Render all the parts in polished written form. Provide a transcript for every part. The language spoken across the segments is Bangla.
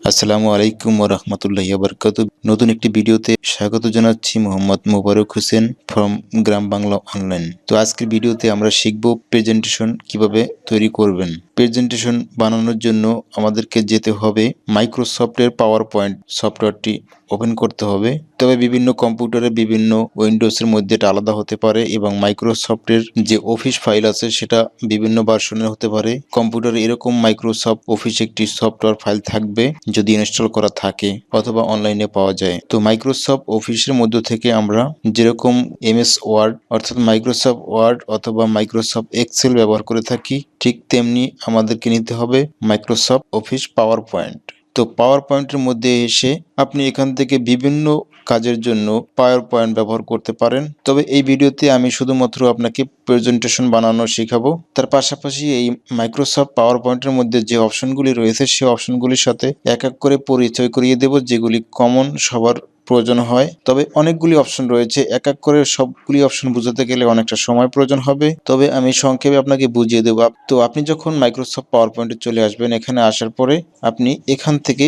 আসসালামু আলাইকুম ওয়া রাহমাতুল্লাহি ওয়া বারাকাতুহু। নতুন একটি ভিডিওতে স্বাগত জানাচ্ছি মোহাম্মদ মোবারক হোসেন ফ্রম গ্রাম বাংলা অনলাইন। তো আজকের ভিডিওতে আমরা শিখব প্রেজেন্টেশন কিভাবে তৈরি করবেন। প্রেজেন্টেশন বানানোর জন্য আমাদেরকে যেতে হবে মাইক্রোসফটের পাওয়ার পয়েন্ট সফটওয়্যারটি ওপেন করতে হবে। তবে বিভিন্ন কম্পিউটারে বিভিন্ন উইন্ডোজের মধ্যে এটা আলাদা হতে পারে এবং মাইক্রোসফটের যে অফিস ফাইল আছে সেটা বিভিন্ন ভার্সনের হতে পারে। কম্পিউটারে এরকম মাইক্রোসফট অফিস একটি সফটওয়্যার ফাইল থাকবে যদি ইনস্টল করা থাকে অথবা অনলাইনে পাওয়া যায়। তো মাইক্রোসফট অফিসের মধ্য থেকে আমরা যেরকম এমএস ওয়ার্ড অর্থাৎ মাইক্রোসফট ওয়ার্ড অথবা মাইক্রোসফট এক্সেল ব্যবহার করে থাকি, ঠিক তেমনি আমাদেরকে নিতে হবে মাইক্রোসফট অফিস পাওয়ার পয়েন্ট। তো পাওয়ার পয়েন্টের মধ্যে এসে আপনি এখান থেকে বিভিন্ন কাজের জন্য পাওয়ার পয়েন্ট ব্যবহার করতে পারেন। তবে এই ভিডিওতে আমি শুধুমাত্র আপনাকে প্রেজেন্টেশন বানানো শেখাবো। তার পাশাপাশি এই মাইক্রোসফট পাওয়ার পয়েন্টের মধ্যে যে অপশনগুলি রয়েছে সেই অপশনগুলির সাথে এক এক করে পরিচয় করিয়ে দেব, যেগুলি কমন সবার প্রয়োজন হয়। তবে অনেকগুলি অপশন রয়েছে, এক এক করে সবগুলি অপশন বোঝাতে গেলে অনেকটা সময় প্রয়োজন হবে। তবে আমি সংক্ষেপে আপনাকে বুঝিয়ে দেবো। তো আপনি যখন মাইক্রোসফট পাওয়ার পয়েন্টে চলে আসবেন, এখানে আসার পরে আপনি এখান থেকে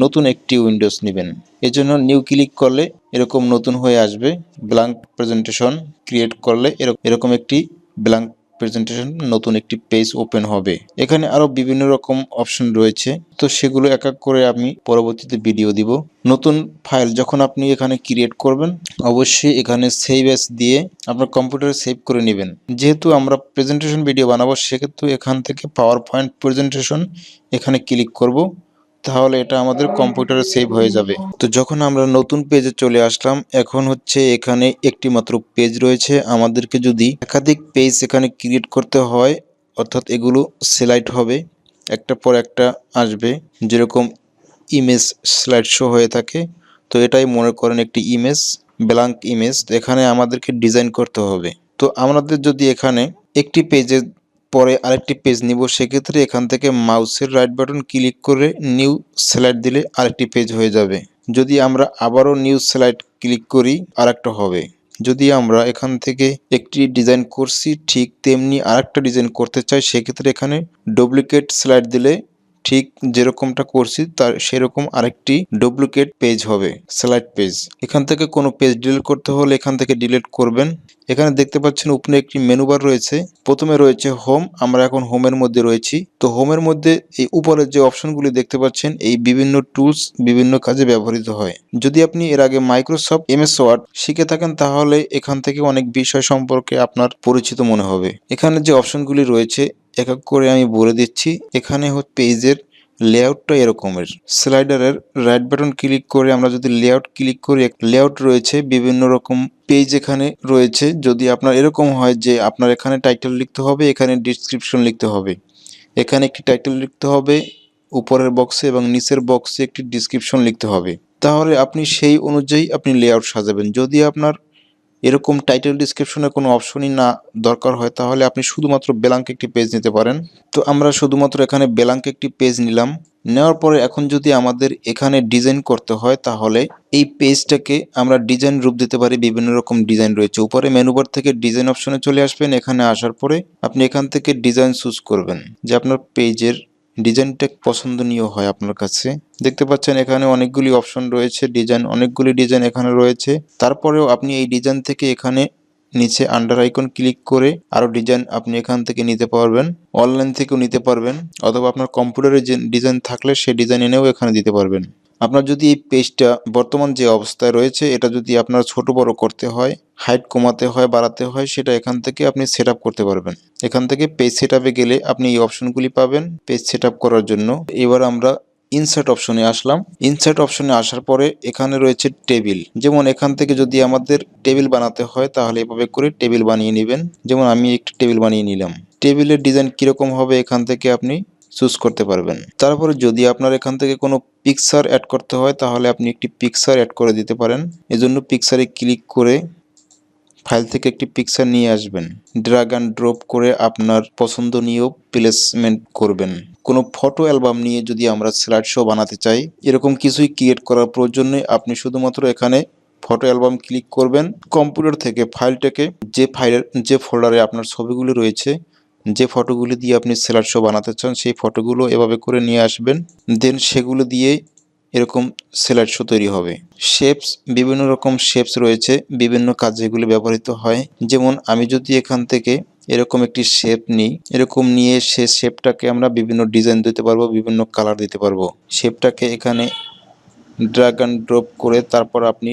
নতুন একটি উইন্ডোজ নেবেন। এজন্য নিউ ক্লিক করলে এরকম নতুন হয়ে আসবে। ব্ল্যাঙ্ক প্রেজেন্টেশন ক্রিয়েট করলে এরকম একটি ব্ল্যাঙ্ক প্রেজেন্টেশন নতুন একটি পেজ ওপেন হবে। এখানে আরো বিভিন্ন রকম অপশন রয়েছে, তো সেগুলো এক এক করে আমি পরবর্তীতে ভিডিও দিব। নতুন ফাইল যখন আপনি এখানে ক্রিয়েট করবেন, অবশ্যই এখানে সেভ অ্যাজ দিয়ে আপনার কম্পিউটারে সেভ করে নেবেন। যেহেতু আমরা প্রেজেন্টেশন ভিডিও বানাবো, সেক্ষেত্রে এখান থেকে পাওয়ার পয়েন্ট প্রেজেন্টেশন এখানে ক্লিক করব, তাহলে এটা আমাদের কম্পিউটারে সেভ হয়ে যাবে। তো যখন আমরা নতুন পেজে চলে আসলাম, এখন হচ্ছে এখানে একটি মাত্র পেজ রয়েছে। আমাদেরকে যদি একাধিক পেজ এখানে ক্রিয়েট করতে হয়, অর্থাৎ এগুলো স্লাইড হবে, একটা পর একটা আসবে, যেরকম ইমেজ স্লাইড শো হয়ে থাকে। তো এটাই মনে করেন একটি ইমেজ, ব্ল্যাঙ্ক ইমেজ। এখানে আমাদেরকে ডিজাইন করতে হবে। তো আমাদের যদি এখানে একটি পেজে পরে আরেকটি পেজ নিব, সেক্ষেত্রে এখান থেকে মাউসের রাইট বাটন ক্লিক করে নিউ স্লাইড দিলে আরেকটি পেজ হয়ে যাবে। যদি আমরা আবারও নিউ স্লাইড ক্লিক করি, আরেকটা হবে। যদি আমরা এখান থেকে একটি ডিজাইন করছি, ঠিক তেমনি আরেকটা ডিজাইন করতে চাই, সেক্ষেত্রে এখানে ডুপ্লিকেট স্লাইড দিলে ঠিক যেরকমটা করছি তার সেরকম আরেকটি ডুপ্লিকেট পেজ হবে, স্লাইড পেজ। এখান থেকে কোনো পেজ ডিলিট করতে হলে এখান থেকে ডিলিট করবেন। এখানে দেখতে পাচ্ছেন উপরে একটি মেনু বার রয়েছে। প্রথমে রয়েছে হোম, আমরা এখন হোমের মধ্যে রয়েছি। তো হোমের মধ্যে এই উপরের যে অপশনগুলি দেখতে পাচ্ছেন, এই বিভিন্ন টুলস বিভিন্ন কাজে ব্যবহৃত হয়। যদি আপনি এর আগে মাইক্রোসফট এমএস ওয়ার্ড শিখে থাকেন, তাহলে এখান থেকে অনেক বিষয় সম্পর্কে আপনার পরিচিত মনে হবে। এখানে যে অপশনগুলি রয়েছে এক এক করে আমি বলে দিচ্ছি। এখানে পেজের লেআউটটা এরকমের। স্লাইডারের রাইট বাটন ক্লিক করে আমরা যদি লেআউট ক্লিক করি, লেআউট রয়েছে, বিভিন্ন রকম পেজ এখানে রয়েছে। যদি আপনার এরকম হয় যে আপনার এখানে টাইটেল লিখতে হবে, এখানে ডেসক্রিপশন লিখতে হবে, এখানে একটি টাইটেল লিখতে হবে উপরের বক্সে এবং নিচের বক্সে একটি ডেসক্রিপশন লিখতে হবে, তাহলে আপনি সেই অনুযায়ী আপনি লেআউট সাজাবেন। যদি আপনার এরকম টাইটেল ডিসক্রিপশনের কোনো অপশনই না দরকার হয়, তাহলে আপনি শুধুমাত্র ব্ল্যাঙ্ক একটি পেজ নিতে পারেন। তো আমরা শুধুমাত্র এখানে ব্ল্যাঙ্ক একটি পেজ নিলাম। নেওয়ার পরে এখন যদি আমাদের এখানে ডিজাইন করতে হয়, তাহলে এই পেজটাকে আমরা ডিজাইন রূপ দিতে পারি। বিভিন্ন রকম ডিজাইন রয়েছে। উপরে মেনুবার থেকে ডিজাইন অপশনে চলে আসবেন। এখানে আসার পরে আপনি এখান থেকে ডিজাইন চুজ করবেন, যে আপনার পেজের ডিজাইনটা পছন্দনীয় হয় আপনার কাছে। দেখতে পাচ্ছেন এখানে অনেকগুলি অপশন রয়েছে, অনেকগুলি ডিজাইন এখানে রয়েছে। তারপরেও আপনি এই ডিজাইন থেকে এখানে নিচে আন্ডার আইকন ক্লিক করে আরো ডিজাইন আপনি এখান থেকে নিতে পারবেন। অনলাইন থেকেও নিতে পারবেন, অথবা আপনার কম্পিউটারে যে ডিজাইন থাকলে সেই ডিজাইন এনেও এখানে দিতে পারবেন। আপনার যদি এই পেজটা বর্তমান যে অবস্থায় রয়েছে, এটা যদি আপনার ছোট বড় করতে হয়, হাইট কমাতে হয়, বাড়াতে হয়, সেটা এখান থেকে আপনি সেট আপ করতে পারবেন। এখান থেকে পেজ সেট আপে গেলে আপনি এই অপশনগুলি পাবেন পেজ সেট আপ করার জন্য। এবার আমরা ইনসার্ট অপশনে আসলাম। ইনসার্ট অপশনে আসার পরে এখানে রয়েছে টেবিল। যেমন এখান থেকে যদি আমাদের টেবিল বানাতে হয়, তাহলে এভাবে করে টেবিল বানিয়ে নেবেন। যেমন আমি একটি টেবিল বানিয়ে নিলাম। টেবিলের ডিজাইন কিরকম হবে এখান থেকে আপনি চুজ করতে পারবেন। তারপরে যদি আপনার এখান থেকে কোনো পিকচার অ্যাড করতে হয়, তাহলে আপনি একটি পিকচার অ্যাড করে দিতে পারেন। এজন্য পিকচারে ক্লিক করে ফাইল থেকে একটি পিকচার নিয়ে আসবেন। ড্র্যাগ অ্যান্ড ড্রপ করে আপনার পছন্দনীয় প্লেসমেন্ট করবেন। কোনো ফটো অ্যালবাম নিয়ে যদি আমরা স্লাইড শো বানাতে চাই, এরকম কিছুই ক্রিয়েট করার প্রয়োজন নেই। আপনি শুধুমাত্র এখানে ফটো অ্যালবাম ক্লিক করবেন। কম্পিউটার থেকে ফাইলটাকে যে ফোল্ডারে আপনার ছবিগুলি রয়েছে যে ফটোগুলো দিয়ে আপনি স্লাইড শো বানাতে চান সেই ফটোগুলো এভাবে করে নিয়ে আসবেন, দেন সেগুলো দিয়ে এরকম স্লাইড শো তৈরি হবে। শেপস, বিভিন্ন রকম শেপস রয়েছে, বিভিন্ন কাজে এগুলো ব্যবহৃত হয়। যেমন আমি যদি এখান থেকে এরকম একটি শেপ নিই, এরকম নিয়ে সে শেপটাকে আমরা বিভিন্ন ডিজাইন দিতে পারবো, বিভিন্ন কালার দিতে পারবো। শেপটাকে এখানে ড্র্যাগ অ্যান্ড ড্রপ করে তারপর আপনি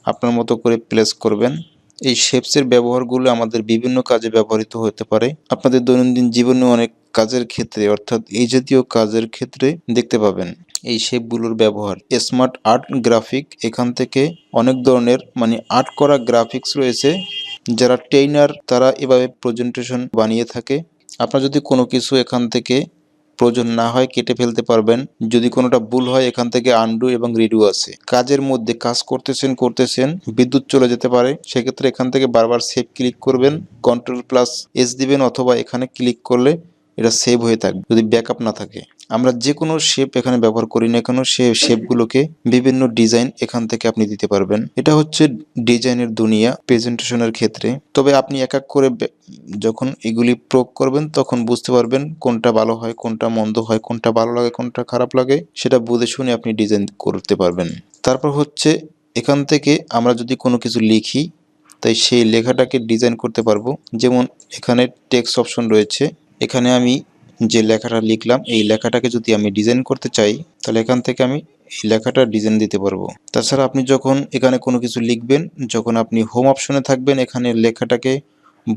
আপনার মতো করে প্লেস করবেন। এই শেপসের ব্যবহারগুলো আমাদের বিভিন্ন কাজে ব্যবহৃত হতে পারে। আপনাদের দৈনন্দিন জীবনে অনেক কাজের ক্ষেত্রে, অর্থাৎ এই জাতীয় কাজের ক্ষেত্রে দেখতে পাবেন এই শেপগুলোর ব্যবহার। স্মার্ট আর্ট গ্রাফিক, এখান থেকে অনেক ধরনের আর্ট করা গ্রাফিক্স রয়েছে। যারা ট্রেইনার তারা এভাবে প্রেজেন্টেশন বানিয়ে থাকে। আপনার যদি কোনো কিছু এখান থেকে প্রয়োজন না হয় কেটে ফেলতে পারবেন। যদি কোনোটা ভুল হয় এখান থেকে আনডু এবং রিডু আছে। কাজের মধ্যে কাজ করতেছেন বিদ্যুৎ চলে যেতে পারে, সেক্ষেত্রে এখান থেকে বারবার সেভ ক্লিক করবেন, Ctrl+S দিবেন, অথবা এখানে ক্লিক করলে এটা সেভ হয়ে থাকবে যদি ব্যাকআপ না থাকে। আমরা যে কোনো শেপ এখানে ব্যবহার করি না কেন, সেই শেপগুলোকে বিভিন্ন ডিজাইন এখান থেকে আপনি দিতে পারবেন। এটা হচ্ছে ডিজাইনের দুনিয়া প্রেজেন্টেশনের ক্ষেত্রে। তবে আপনি এক এক করে যখন এগুলি প্রয়োগ করবেন তখন বুঝতে পারবেন কোনটা ভালো হয়, কোনটা মন্দ হয়, কোনটা ভালো লাগে, কোনটা খারাপ লাগে, সেটা বুঝে শুনে আপনি ডিজাইন করতে পারবেন। তারপর হচ্ছে এখান থেকে আমরা যদি কোনো কিছু লিখি, তাই সেই লেখাটাকে ডিজাইন করতে পারবো। যেমন এখানে টেক্সট অপশন রয়েছে, এখানে আমি যে লেখাটা লিখলাম এই লেখাটাকে যদি আমি ডিজাইন করতে চাই তাহলে এখান থেকে আমি এই লেখাটা ডিজাইন দিতে পারবো। তাছাড়া আপনি যখন এখানে কোনো কিছু লিখবেন, যখন আপনি হোম অপশনে থাকবেন, এখানে লেখাটাকে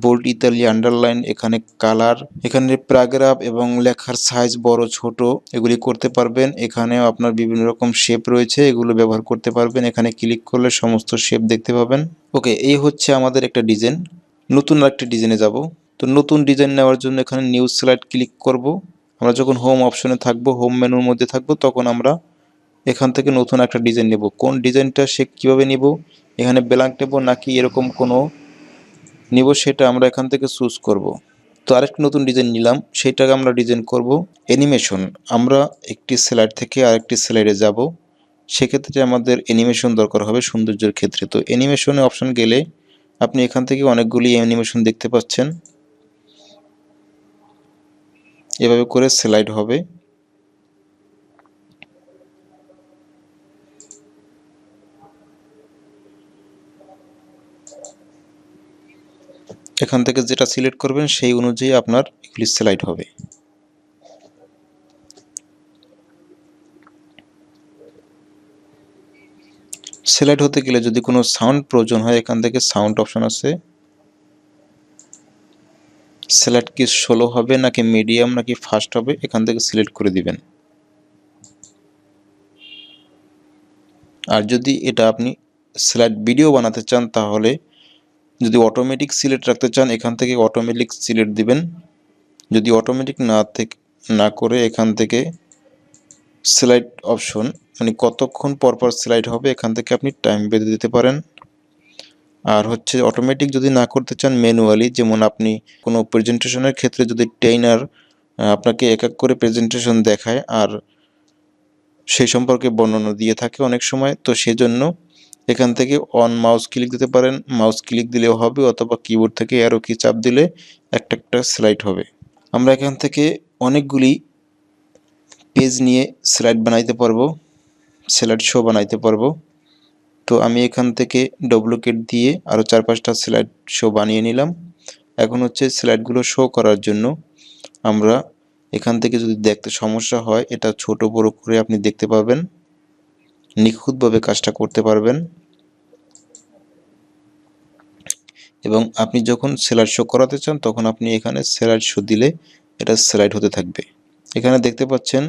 বোল্ড, ইতালি, আন্ডারলাইন, এখানে কালার, এখানে প্যারাগ্রাফ এবং লেখার সাইজ বড় ছোট এগুলি করতে পারবেন। এখানেও আপনার বিভিন্ন রকম শেপ রয়েছে, এগুলো ব্যবহার করতে পারবেন। এখানে ক্লিক করলে সমস্ত শেপ দেখতে পাবেন। ওকে, এই হচ্ছে আমাদের একটা ডিজাইন। নতুন আরেকটি ডিজাইনে যাব। তো নতুন ডিজাইন নেওয়ার জন্য এখানে নিউ স্লাইড ক্লিক করব। আমরা যখন হোম অপশনে থাকবো, হোম মেনুর মধ্যে থাকবো, তখন আমরা এখান থেকে নতুন একটা ডিজাইন নেব। কোন ডিজাইনটা সে কীভাবে নিব, এখানে ব্ল্যাঙ্ক নেব নাকি এরকম কোনো নিব, সেটা আমরা এখান থেকে চুজ করব। তো আরেকটি নতুন ডিজাইন নিলাম, সেইটাকে আমরা ডিজাইন করব অ্যানিমেশন। আমরা একটি স্লাইড থেকে আরেকটি স্লাইডে যাব, সেক্ষেত্রে আমাদের অ্যানিমেশন দরকার হবে সৌন্দর্যের ক্ষেত্রে। তো অ্যানিমেশনে অপশন গেলে আপনি এখান থেকে অনেকগুলি অ্যানিমেশন দেখতে পাচ্ছেন, এভাবে করে স্লাইড হবে। এখান থেকে যেটা সিলেক্ট করবেন সেই অনুযায়ী আপনার এগুলি স্লাইড হবে। স্লাইড হতে গেলে যদি কোনো সাউন্ড প্রয়োজন হয়, এখান থেকে সাউন্ড অপশন আছে। স্লাইড কি স্লো হবে নাকি মিডিয়াম নাকি ফাস্ট হবে, এখান থেকে সিলেক্ট করে দিবেন। আর যদি এটা আপনি স্লাইড ভিডিও বানাতে চান, তাহলে যদি অটোমেটিক সিলেক্ট রাখতে চান এখান থেকে অটোমেটিক সিলেক্ট দিবেন। যদি অটোমেটিক না করে এখান থেকে স্লাইড অপশন, কতক্ষণ পরপর স্লাইড হবে, এখান থেকে আপনি টাইম বেঁধে দিতে পারেন। আর হচ্ছে অটোমেটিক যদি না করতে চান ম্যানুয়ালি, যেমন আপনি কোনো প্রেজেন্টেশনের ক্ষেত্রে যদি ট্রেইনার আপনাকে এক এক করে প্রেজেন্টেশন দেখায় আর সেই সম্পর্কে বর্ণনা দিয়ে থাকে অনেক সময়, তো সেজন্য এখান থেকে অন মাউস ক্লিক দিতে পারেন। মাউস ক্লিক দিলেও হবে, অথবা কিবোর্ড থেকে অ্যারো কি চাপ দিলে একটা একটা স্লাইড হবে। আমরা এখান থেকে অনেকগুলি পেজ নিয়ে স্লাইড বানাইতে পারবো, স্লাইড শো বানাইতে পারবো। তো আমি এখান থেকে ডুপ্লিকেট দিয়ে আরও 4-5টা স্লাইড শো বানিয়ে নিলাম। এখন হচ্ছে স্লাইডগুলো শো করার জন্য আমরা এখান থেকে যদি দেখতে সমস্যা হয়, এটা ছোট বড় করে আপনি দেখতে পাবেন, নিখুঁতভাবে কাজটা করতে পারবেন। এবং আপনি যখন স্লাইড শো করাতে চান তখন আপনি এখানে স্লাইড শো দিলে এটা স্লাইড হতে থাকবে। এখানে দেখতে পাচ্ছেন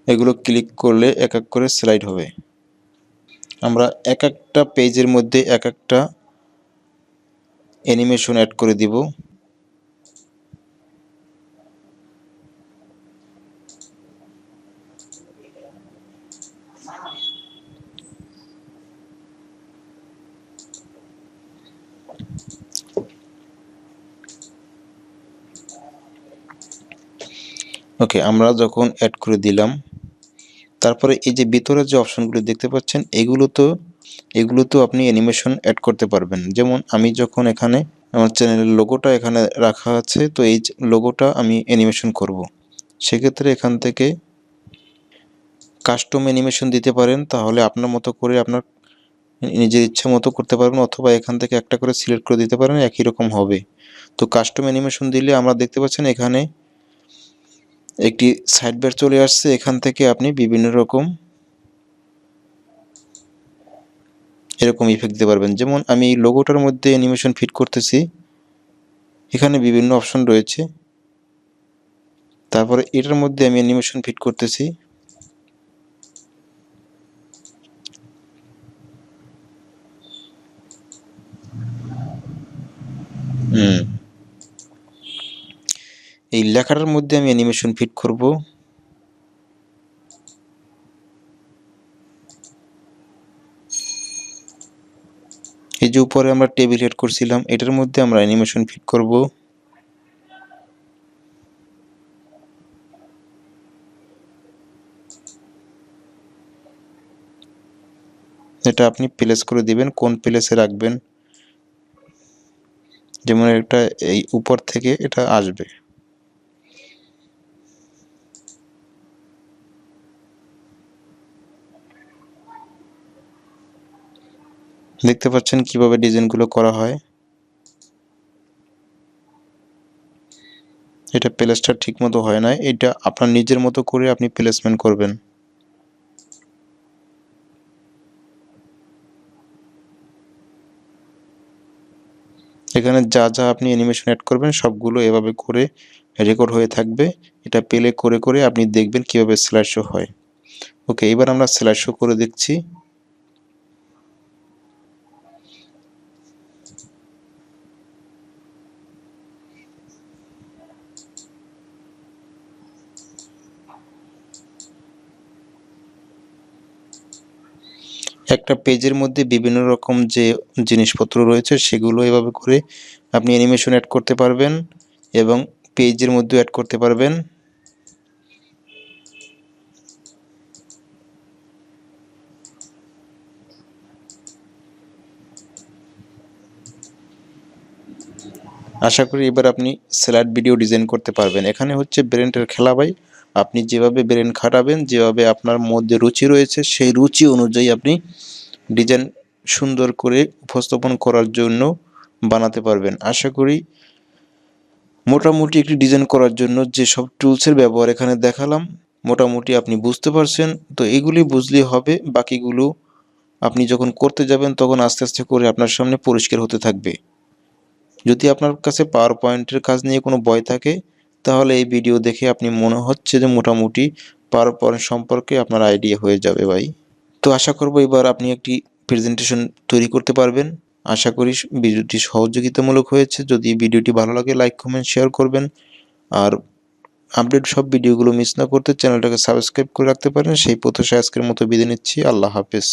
এগুলো ক্লিক করলে এক এক করে স্লাইড হবে। আমরা এক একটা পেজের মধ্যে এক একটা অ্যানিমেশন অ্যাড করে দিব। ওকে, আমরা যখন অ্যাড করে দিলাম, তারপরে এই যে ভিতরে যে অপশনগুলো দেখতে পাচ্ছেন এগুলো তো আপনি অ্যানিমেশন অ্যাড করতে পারবেন। যেমন আমি যখন এখানে আমার চ্যানেলের লোগোটা এখানে রাখা আছে, তো এই লোগোটা আমি অ্যানিমেশন করব। সেক্ষেত্রে এখান থেকে কাস্টম অ্যানিমেশন দিতে পারেন, তাহলে আপনার মতো করে আপনার নিজের ইচ্ছা মতো করতে পারবেন, অথবা এখান থেকে একটা করে সিলেক্ট করে দিতে পারেন, একই রকম হবে। তো কাস্টম অ্যানিমেশন দিলে আমরা দেখতে পাচ্ছেন এখানে একটি সাইড বার চলে আসছে, এখান থেকে আপনি বিভিন্ন রকম এরকম ইফেক্ট দিতে পারবেন। যেমন আমি এই লোগোটার মধ্যে অ্যানিমেশন ফিট করতেছি, এখানে বিভিন্ন অপশন রয়েছে। তারপরে এটার মধ্যে আমি অ্যানিমেশন ফিট করতেছি। এই লেখাটার মধ্যে আমি অ্যানিমেশন ফিট করব। এই যে উপরে আমরা টেবিল এড করছিলাম, এটার মধ্যে আমরা অ্যানিমেশন ফিট করব। এটা আপনি প্লেস করে দিবেন, কোন প্লেসে রাখবেন। যেমন এটা এই উপর থেকে এটা আসবে। দেখতে পাচ্ছেন কিভাবে ডিজাইনগুলো করা হয়। এটা প্লেসটা ঠিক মতো হয় না, এটা আপনার নিজের মতো করে আপনি প্লেসমেন্ট করবেন। এখানে যা যা আপনি অ্যানিমেশন অ্যাড করবেন সবগুলো এভাবে করে রেকর্ড হয়ে থাকবে। এটা প্লে করে করে আপনি দেখবেন কিভাবে স্লাইড শো হয়। ওকে, এবার আমরা স্লাইড শো করে দেখছি। একটা পেজের মধ্যে বিভিন্ন রকম যে জিনিসপত্র রয়েছে সেগুলো এভাবে করে আপনি অ্যানিমেশন অ্যাড করতে পারবেন এবং পেজের মধ্যেও অ্যাড করতে পারবেন। আশা করি এবার আপনি স্লাইড ভিডিও ডিজাইন করতে পারবেন। এখানে হচ্ছে ব্রেনের খেলা ভাই, আপনি যেভাবে ব্রেন খাটাবেন, যেভাবে আপনার মধ্যে রুচি রয়েছে সেই রুচি অনুযায়ী আপনি ডিজাইন সুন্দর করে উপস্থাপন করার জন্য বানাতে পারবেন। আশা করি মোটামুটি একটি ডিজাইন করার জন্য যেসব টুলসের ব্যবহার এখানে দেখালাম মোটামুটি আপনি বুঝতে পারছেন। তো এগুলি বুঝলেই হবে, বাকিগুলো আপনি যখন করতে যাবেন তখন আস্তে আস্তে করে আপনার সামনে পরিষ্কার হতে থাকবে। যদি আপনার কাছে পাওয়ার পয়েন্টের কাজ নিয়ে কোনো ভয় থাকে তাহলে এই ভিডিও দেখে আপনি মনে হচ্ছে যে মোটামুটি পাওয়ার পয়েন্ট সম্পর্কে আপনার আইডিয়া হয়ে যাবে ভাই। তো আশা করব এবার আপনি একটি প্রেজেন্টেশন তৈরি করতে পারবেন। আশা করি ভিডিওটি সহযোগিতামূলক হয়েছে। যদি ভিডিওটি ভালো লাগে লাইক কমেন্ট শেয়ার করবেন, আর আপডেট সব ভিডিওগুলো মিস না করতে চ্যানেলটাকে সাবস্ক্রাইব করে রাখতে পারেন। সেই প্রত্যাশায় আজকের মতো বিদায় নিচ্ছি। আল্লাহ হাফেজ।